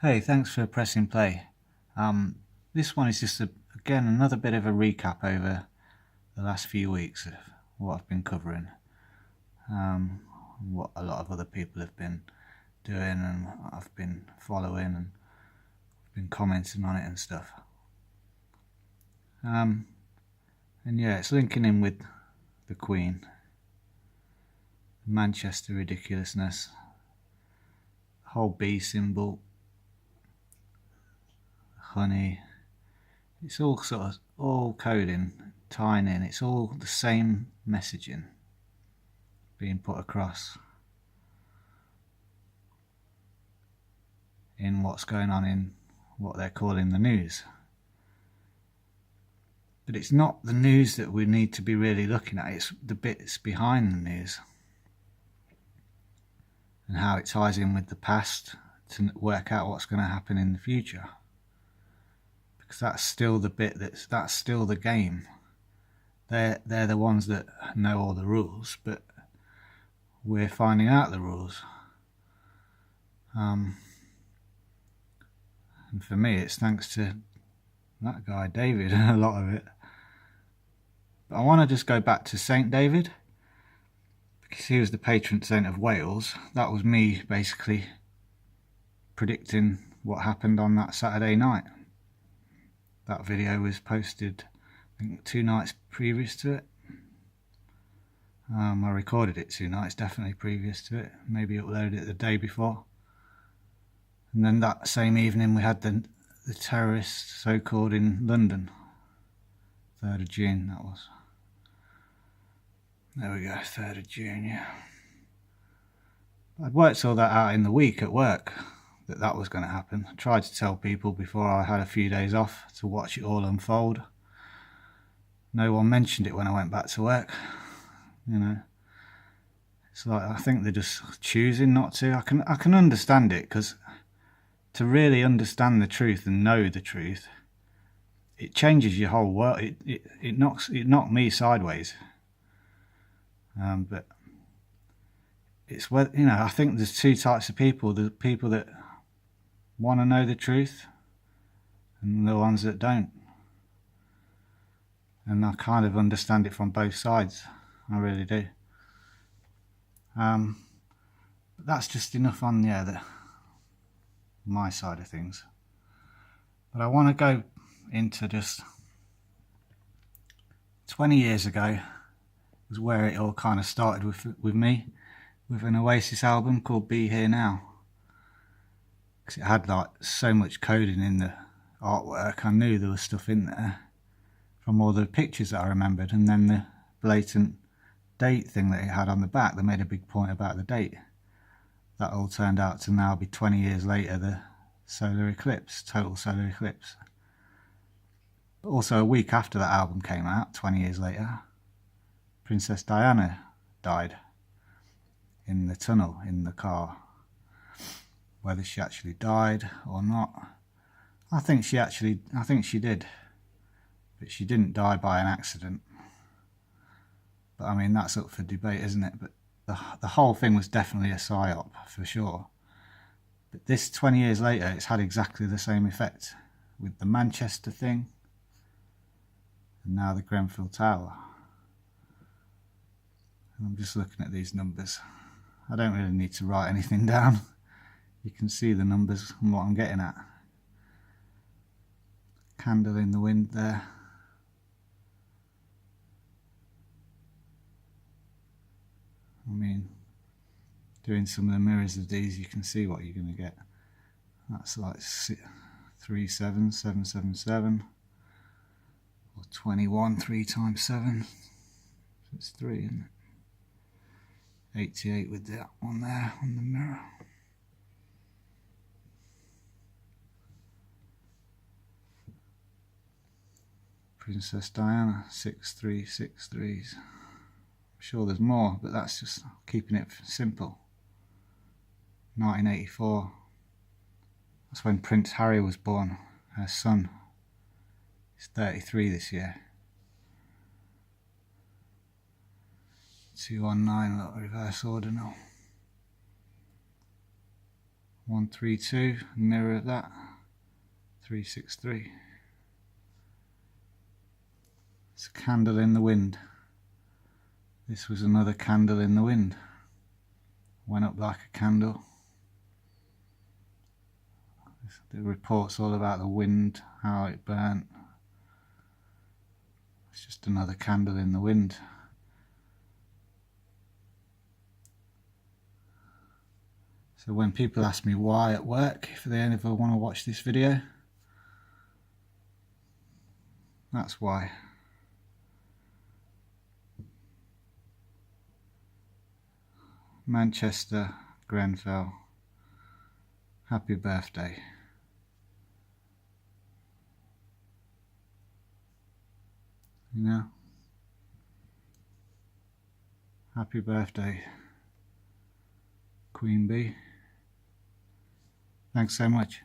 Hey, thanks for pressing play. This one is just again another bit of a recap over the last few weeks of what I've been covering, what a lot of other people have been doing, and I've been following and been commenting on it and stuff. And yeah, it's linking in with the Queen, Manchester ridiculousness, the whole bee symbol, honey. It's all sort of all coding, tying in. It's all the same messaging being put across in what's going on in what they're calling the news. But it's not the news that we need to be really looking at, it's the bits behind the news and how it ties in with the past to work out what's going to happen in the future. Because that's still the bit that's still the game. They're the ones that know all the rules, but we're finding out the rules. And for me, it's thanks to that guy David, a lot of it. But I want to just go back to Saint David, because he was the patron saint of Wales. That was me basically predicting what happened on that Saturday night. That video was posted, I think, 2 nights previous to it. I recorded it 2 nights definitely previous to it, maybe uploaded it the day before. And then that same evening we had the terrorists so-called in London, 3rd of June that was. There we go, 3rd of June, yeah. I'd worked all that out in the week at work, that was going to happen. I tried to tell people before I had a few days off to watch it all unfold. No one mentioned it when I went back to work, you know. It's like, I think they're just choosing not to. I can understand it, because to really understand the truth and know the truth, it changes your whole world. It knocked me sideways. But it's where, you know, I think there's 2 types of people: the people that want to know the truth and the ones that don't. And I kind of understand it from both sides. I really do. But that's just enough on my side of things. But I want to go into just 20 years ago was where it all kind of started with me, with an Oasis album called Be Here Now. Because it had like so much coding in the artwork, I knew there was stuff in there from all the pictures that I remembered, and then the blatant date thing that it had on the back. They made a big point about the date. That all turned out to now be 20 years later, the solar eclipse, total solar eclipse. But also a week after that album came out, 20 years later, Princess Diana died in the tunnel in the car. Whether she actually died or not, I think she did, but she didn't die by an accident. But I mean, that's up for debate, isn't it? But the whole thing was definitely a psyop for sure. But this 20 years later, it's had exactly the same effect with the Manchester thing and now the Grenfell Tower. And I'm just looking at these numbers. I don't really need to write anything down. You can see the numbers and what I'm getting at. Candle in the wind there. I mean, doing some of the mirrors of these, you can see what you're going to get. That's like 37777, or 21, 3 times 7. So it's 3, isn't it? 88 with that one there on the mirror. Princess Diana, 6363s. I'm sure there's more, but that's just keeping it simple. 1984. That's when Prince Harry was born, her son. He's 33 this year. 219, reverse ordinal. 132, mirror of that, 363. It's a candle in the wind. This was another candle in the wind. Went up like a candle. The report's all about the wind, how it burnt. It's just another candle in the wind. So when people ask me why at work, if they ever want to watch this video, that's why. Manchester, Grenfell, happy birthday. You know, happy birthday, Queen Bee. Thanks so much.